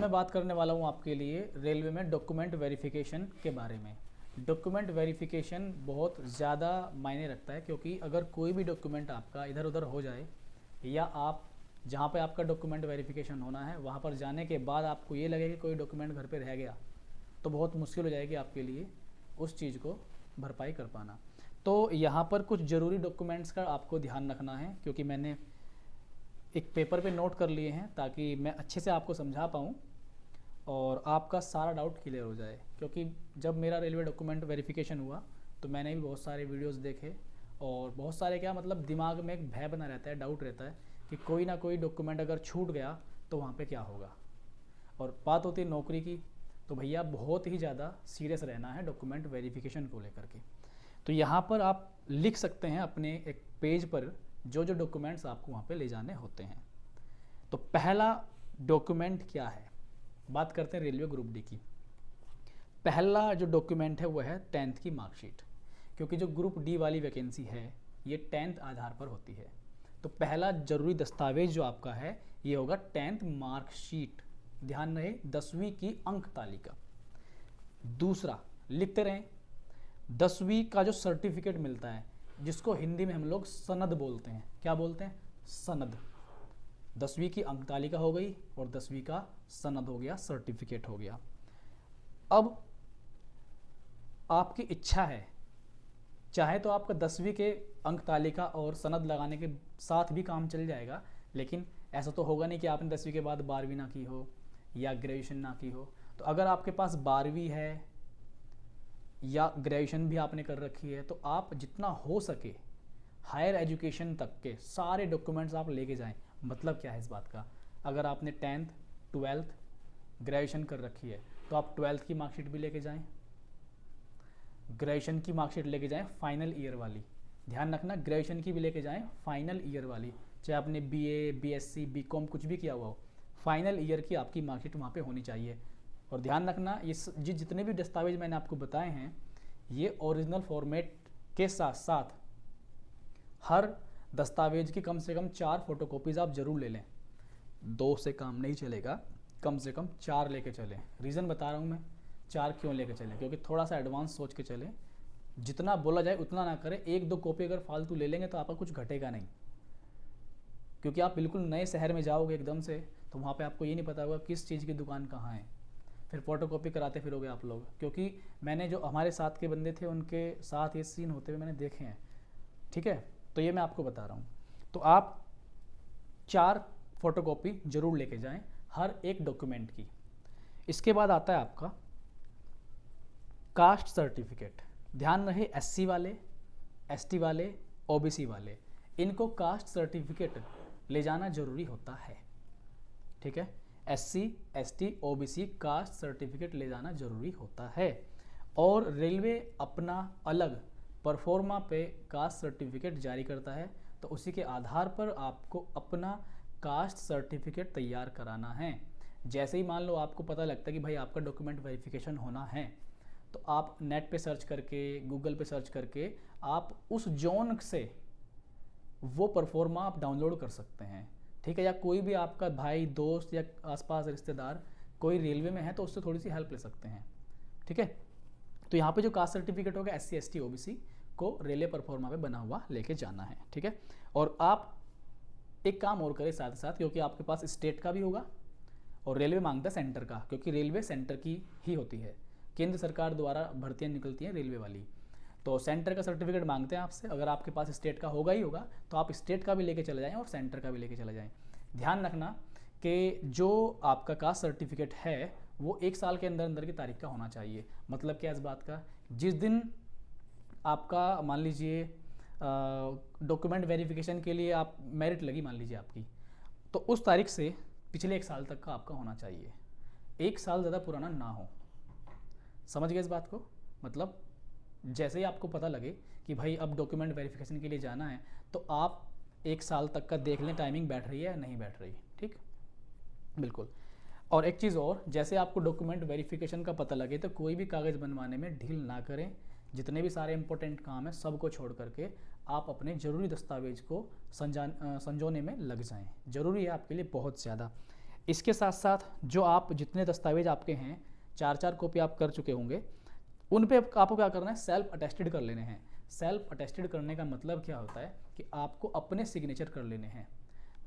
मैं बात करने वाला हूँ आपके लिए रेलवे में डॉक्यूमेंट वेरिफिकेशन के बारे में। डॉक्यूमेंट वेरिफिकेशन बहुत ज़्यादा मायने रखता है, क्योंकि अगर कोई भी डॉक्यूमेंट आपका इधर उधर हो जाए, या आप जहाँ पे आपका डॉक्यूमेंट वेरिफिकेशन होना है वहाँ पर जाने के बाद आपको ये लगे कि कोई डॉक्यूमेंट घर पे रह गया, तो बहुत मुश्किल हो जाएगी आपके लिए उस चीज़ को भरपाई कर पाना। तो यहाँ पर कुछ ज़रूरी डॉक्यूमेंट्स का आपको ध्यान रखना है, क्योंकि मैंने एक पेपर पे नोट कर लिए हैं ताकि मैं अच्छे से आपको समझा पाऊँ और आपका सारा डाउट क्लियर हो जाए। क्योंकि जब मेरा रेलवे डॉक्यूमेंट वेरिफिकेशन हुआ तो मैंने भी बहुत सारे वीडियोस देखे, और बहुत सारे क्या मतलब दिमाग में एक भय बना रहता है, डाउट रहता है कि कोई ना कोई डॉक्यूमेंट अगर छूट गया तो वहाँ पे क्या होगा। और बात होती है नौकरी की, तो भैया बहुत ही ज़्यादा सीरियस रहना है डॉक्यूमेंट वेरिफिकेशन को लेकर के। तो यहाँ पर आप लिख सकते हैं अपने एक पेज पर जो जो डॉक्यूमेंट्स आपको वहाँ पे ले जाने होते हैं। तो पहला डॉक्यूमेंट क्या है, बात करते हैं रेलवे ग्रुप डी की। पहला जो डॉक्यूमेंट है वो है 10th की मार्कशीट, क्योंकि जो ग्रुप डी वाली वैकेंसी है ये 10th आधार पर होती है। तो पहला जरूरी दस्तावेज जो आपका है ये होगा 10th मार्कशीट, ध्यान रहे 10वीं की अंक तालिका। दूसरा लिखते रहें, 10वीं का जो सर्टिफिकेट मिलता है जिसको हिंदी में हम लोग सनद बोलते हैं। क्या बोलते हैं? सनद। 10वीं की अंक तालिका हो गई और 10वीं का सनद हो गया, सर्टिफिकेट हो गया। अब आपकी इच्छा है, चाहे तो आपका 10वीं के अंक तालिका और सनद लगाने के साथ भी काम चल जाएगा, लेकिन ऐसा तो होगा नहीं कि आपने 10वीं के बाद 12वीं ना की हो या ग्रेजुएशन ना की हो। तो अगर आपके पास 12वीं है या ग्रेजुएशन भी आपने कर रखी है तो आप जितना हो सके हायर एजुकेशन तक के सारे डॉक्यूमेंट्स आप लेके जाएं। मतलब क्या है इस बात का, अगर आपने 10th 12th ग्रेजुएशन कर रखी है तो आप 12th की मार्कशीट भी लेके जाएं, ग्रेजुएशन की मार्कशीट लेके जाएं फाइनल ईयर वाली। ध्यान रखना ग्रेजुएशन की भी लेके जाएं फाइनल ईयर वाली, चाहे आपने बीए बीएससी बीकॉम कुछ भी किया हुआ हो, फाइनल ईयर की आपकी मार्कशीट वहाँ पे होनी चाहिए। और ध्यान रखना ये जितने भी दस्तावेज मैंने आपको बताए हैं ये ओरिजिनल फॉर्मेट के साथ साथ हर दस्तावेज की कम से कम 4 फोटोकॉपीज़ आप जरूर ले लें। 2 से काम नहीं चलेगा, कम से कम 4 लेके चलें। रीज़न बता रहा हूँ मैं 4 क्यों लेके चलें, क्योंकि थोड़ा सा एडवांस सोच के चलें, जितना बोला जाए उतना ना करें। 1-2 कॉपी अगर फालतू ले लेंगे तो आपका कुछ घटेगा नहीं, क्योंकि आप बिल्कुल नए शहर में जाओगे एकदम से, तो वहाँ पे आपको ये नहीं पता होगा किस चीज़ की दुकान कहाँ है, फिर फोटोकॉपी कराते फिरोगे आप लोग। क्योंकि मैंने जो हमारे साथ के बंदे थे उनके साथ ये सीन होते हुए मैंने देखे हैं, ठीक है। तो ये मैं आपको बता रहा हूँ। तो आप 4 फोटोकॉपी जरूर लेके जाएं हर एक डॉक्यूमेंट की। इसके बाद आता है आपका कास्ट सर्टिफिकेट। ध्यान रहे एससी वाले, एसटी वाले, ओबीसी वाले, इनको कास्ट सर्टिफिकेट ले जाना जरूरी होता है, ठीक है। SC ST OBC caste certificate ले जाना जरूरी होता है। और रेलवे अपना अलग परफॉर्मा पे कास्ट सर्टिफिकेट जारी करता है, तो उसी के आधार पर आपको अपना कास्ट सर्टिफिकेट तैयार कराना है। जैसे ही मान लो आपको पता लगता है कि भाई आपका डॉक्यूमेंट वेरिफिकेशन होना है, तो आप नेट पे सर्च करके गूगल पे सर्च करके आप उस जोन से वो परफॉर्मा आप डाउनलोड कर सकते हैं, ठीक है। या कोई भी आपका भाई दोस्त या आसपास रिश्तेदार कोई रेलवे में है तो उससे थोड़ी सी हेल्प ले सकते हैं, ठीक है। तो यहाँ पे जो कास्ट सर्टिफिकेट होगा एससी एसटी ओबीसी को रेलवे परफॉर्मा पे बना हुआ लेके जाना है, ठीक है। और आप एक काम और करें साथ साथ, क्योंकि आपके पास स्टेट का भी होगा और रेलवे मांगता है सेंटर का, क्योंकि रेलवे सेंटर की ही होती है, केंद्र सरकार द्वारा भर्तियाँ निकलती हैं रेलवे वाली, तो सेंटर का सर्टिफिकेट मांगते हैं आपसे। अगर आपके पास स्टेट का होगा ही होगा तो आप स्टेट का भी लेके चले जाएँ और सेंटर का भी लेके चले जाएँ। ध्यान रखना कि जो आपका कास्ट सर्टिफिकेट है वो 1 साल के अंदर अंदर की तारीख का होना चाहिए। मतलब क्या इस बात का, जिस दिन आपका मान लीजिए डॉक्यूमेंट वेरिफिकेशन के लिए आप मेरिट लगी मान लीजिए आपकी, तो उस तारीख से पिछले 1 साल तक का आपका होना चाहिए, 1 साल ज़्यादा पुराना ना हो। समझ गए इस बात को? मतलब जैसे ही आपको पता लगे कि भाई अब डॉक्यूमेंट वेरिफिकेशन के लिए जाना है तो आप 1 साल तक का देख लें टाइमिंग बैठ रही है या नहीं बैठ रही, ठीक, बिल्कुल। और एक चीज़ और, जैसे आपको डॉक्यूमेंट वेरिफिकेशन का पता लगे तो कोई भी कागज़ बनवाने में ढील ना करें। जितने भी सारे इंपॉर्टेंट काम है सबको छोड़ करके आप अपने ज़रूरी दस्तावेज को संजोने में लग जाएं। ज़रूरी है आपके लिए बहुत ज़्यादा। इसके साथ साथ जो आप जितने दस्तावेज आपके हैं 4 कॉपी आप कर चुके होंगे, उन पे आपको क्या करना है, सेल्फ अटेस्टेड कर लेने हैं। सेल्फ अटेस्टेड करने का मतलब क्या होता है कि आपको अपने सिग्नेचर कर लेने हैं।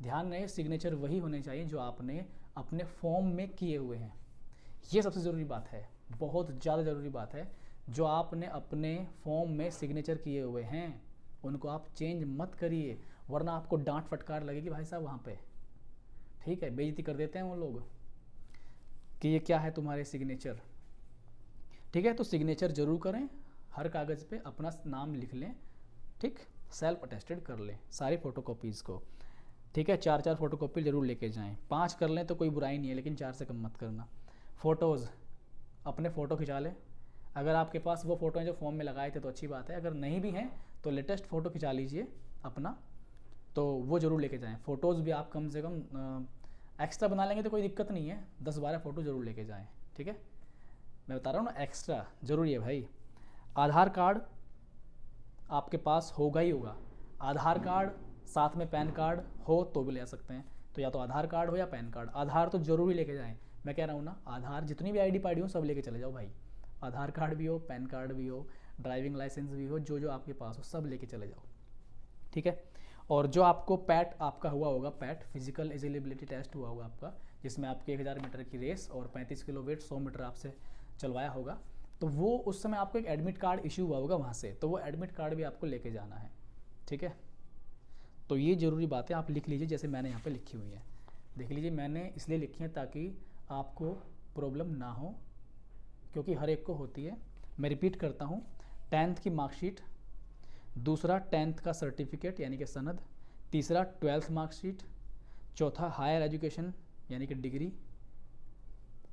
ध्यान रहे, सिग्नेचर वही होने चाहिए जो आपने अपने फॉर्म में किए हुए हैं। ये सबसे ज़रूरी बात है, बहुत ज़्यादा ज़रूरी बात है। जो आपने अपने फॉर्म में सिग्नेचर किए हुए हैं उनको आप चेंज मत करिए, वरना आपको डांट फटकार लगेगी भाई साहब वहाँ पे। ठीक है, बेइज्जती कर देते हैं वो लोग कि ये क्या है तुम्हारे सिग्नेचर। ठीक है, तो सिग्नेचर जरूर करें, हर कागज़ पे अपना नाम लिख लें। ठीक, सेल्फ अटेस्टेड कर लें सारी फ़ोटोकॉपीज़ को। ठीक है, 4 फ़ोटोकॉपी जरूर लेके जाएं। 5 कर लें तो कोई बुराई नहीं है, लेकिन 4 से कम मत करना। फ़ोटोज़, अपने फ़ोटो खिंचा लें। अगर आपके पास वो फ़ोटो हैं जो फॉर्म में लगाए थे तो अच्छी बात है, अगर नहीं भी हैं तो लेटेस्ट फ़ोटो खिंचा लीजिए अपना, तो वो ज़रूर लेके जाएं। फ़ोटोज़ भी आप कम से कम एक्स्ट्रा बना लेंगे तो कोई दिक्कत नहीं है, 10-12 फ़ोटो ज़रूर लेके जाएं। ठीक है, मैं बता रहा हूँ ना, एक्स्ट्रा ज़रूरी है भाई। आधार कार्ड आपके पास होगा ही होगा। आधार कार्ड साथ में पैन कार्ड हो तो भी ले सकते हैं, तो या तो आधार कार्ड हो या पैन कार्ड। आधार तो ज़रूरी लेके जाएं, मैं कह रहा हूँ ना, आधार जितनी भी आईडी पार्टी हो सब लेके चले जाओ भाई। आधार कार्ड भी हो, पैन कार्ड भी हो, ड्राइविंग लाइसेंस भी हो, जो जो आपके पास हो सब लेके चले जाओ। ठीक है, और जो आपको पैट आपका हुआ होगा, पैट फिजिकल एलिजिबिलिटी टेस्ट हुआ होगा आपका, जिसमें आपकी 1000 मीटर की रेस और 35 किलो वेट 100 मीटर आपसे चलवाया होगा, तो वो उस समय आपको एक एडमिट कार्ड इशू हुआ होगा वहाँ से, तो वो एडमिट कार्ड भी आपको लेके जाना है। ठीक है, तो ये ज़रूरी बातें आप लिख लीजिए, जैसे मैंने यहाँ पे लिखी हुई है। देख लीजिए, मैंने इसलिए लिखी है ताकि आपको प्रॉब्लम ना हो, क्योंकि हर एक को होती है। मैं रिपीट करता हूँ, 10th की मार्कशीट, दूसरा 10th का सर्टिफिकेट यानी कि सनद, तीसरा 12th मार्कशीट, चौथा हायर एजुकेशन यानी कि degree,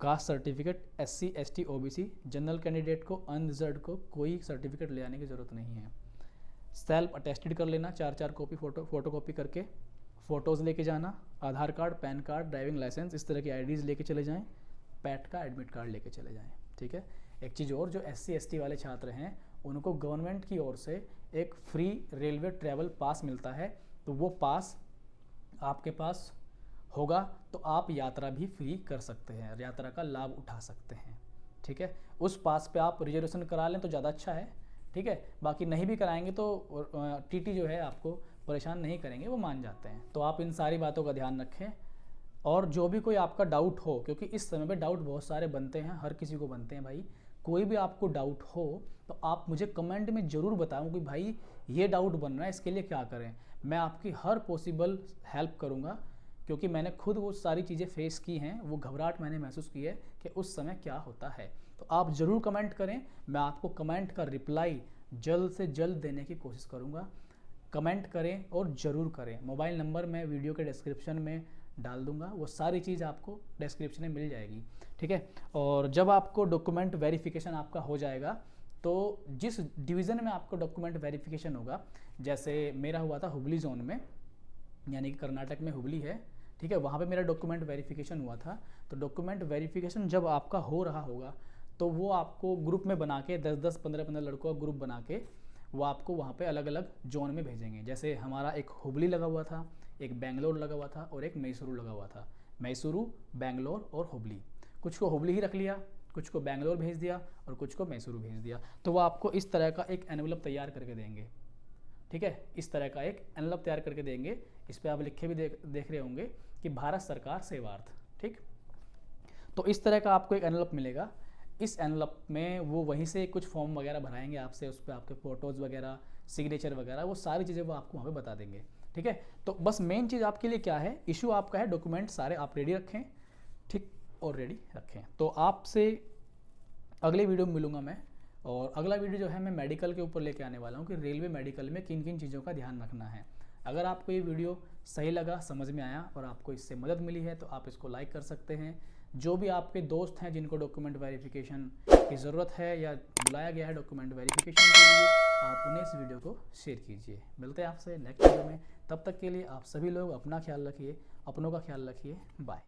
caste certificate, SC ST OBC, general candidate को, अनरिजर्व्ड को कोई सर्टिफिकेट ले आने की ज़रूरत नहीं है। सेल्फ अटेस्टेड कर लेना, 4 कॉपी फ़ोटोकॉपी करके, फ़ोटोज़ लेके जाना, Aadhaar card, PAN card, driving licence, इस तरह की IDs लेके चले जाएं, पैट का एडमिट कार्ड लेके चले जाएं। ठीक है, एक चीज़ और, जो SC ST वाले छात्र हैं उनको गवर्नमेंट की ओर से एक फ्री रेलवे ट्रैवल पास मिलता है, तो वो पास आपके पास होगा तो आप यात्रा भी फ्री कर सकते हैं, यात्रा का लाभ उठा सकते हैं। ठीक है, उस पास पे आप रिजर्वेशन करा लें तो ज़्यादा अच्छा है। ठीक है, बाकी नहीं भी कराएंगे तो TT जो है आपको परेशान नहीं करेंगे, वो मान जाते हैं। तो आप इन सारी बातों का ध्यान रखें, और जो भी कोई आपका डाउट हो, क्योंकि इस समय पे डाउट बहुत सारे बनते हैं, हर किसी को बनते हैं भाई, कोई भी आपको डाउट हो तो आप मुझे कमेंट में ज़रूर बताओ कि भाई ये डाउट बन रहा है, इसके लिए क्या करें। मैं आपकी हर पॉसिबल हेल्प करूँगा, क्योंकि मैंने खुद वो सारी चीज़ें फेस की हैं, वो घबराहट मैंने महसूस की है कि उस समय क्या होता है। तो आप ज़रूर कमेंट करें, मैं आपको कमेंट का रिप्लाई जल्द से जल्द देने की कोशिश करूँगा। कमेंट करें और ज़रूर करें। मोबाइल नंबर मैं वीडियो के डिस्क्रिप्शन में डाल दूंगा, वो सारी चीज़ आपको डिस्क्रिप्शन में मिल जाएगी। ठीक है, और जब आपको डॉक्यूमेंट वेरिफिकेशन आपका हो जाएगा, तो जिस डिवीज़न में आपको डॉक्यूमेंट वेरिफिकेशन होगा, जैसे मेरा हुआ था हुबली जोन में, यानी कि कर्नाटक में हुबली है। ठीक है, वहाँ पे मेरा डॉक्यूमेंट वेरिफिकेशन हुआ था। तो डॉक्यूमेंट वेरिफिकेशन जब आपका हो रहा होगा तो वो आपको ग्रुप में बना के 10-10, 15-15 लड़कों का ग्रुप बना के वो आपको वहाँ पे अलग अलग जोन में भेजेंगे। जैसे हमारा एक हुबली लगा हुआ था, एक बेंगलोर लगा हुआ था और एक मैसूरू लगा हुआ था। मैसूरू, बेंगलोर और हुबली, कुछ को हुबली ही रख लिया, कुछ को बेंगलोर भेज दिया और कुछ को मैसूरू भेज दिया। तो वो आपको इस तरह का एक एनवलप तैयार करके देंगे। ठीक है, इस तरह का एक एनवलप तैयार करके देंगे। इस पर आप लिखे भी देख रहे होंगे कि भारत सरकार सेवार्थ। ठीक, तो इस तरह का आपको एक एनवलप मिलेगा। इस एनवलप में वो वहीं से कुछ फॉर्म वगैरह भराएंगे आपसे, उस पर आपके फ़ोटोज़ वगैरह, सिग्नेचर वगैरह, वो सारी चीज़ें वो आपको वहाँ पे बता देंगे। ठीक है, तो बस मेन चीज़ आपके लिए क्या है, इशू आपका है डॉक्यूमेंट सारे आप रेडी रखें। ठीक, और रेडी रखें। तो आपसे अगले वीडियो में मिलूँगा मैं, और अगला वीडियो जो है मैं मेडिकल के ऊपर लेके आने वाला हूँ कि रेलवे मेडिकल में किन किन चीज़ों का ध्यान रखना है। अगर आपको ये वीडियो सही लगा, समझ में आया और आपको इससे मदद मिली है तो आप इसको लाइक कर सकते हैं। जो भी आपके दोस्त हैं जिनको डॉक्यूमेंट वेरिफिकेशन की ज़रूरत है या बुलाया गया है डॉक्यूमेंट वेरिफिकेशन के लिए, आप उन्हें इस वीडियो को शेयर कीजिए। मिलते हैं आपसे नेक्स्ट वीडियो में, तब तक के लिए आप सभी लोग अपना ख्याल रखिए, अपनों का ख्याल रखिए। बाय।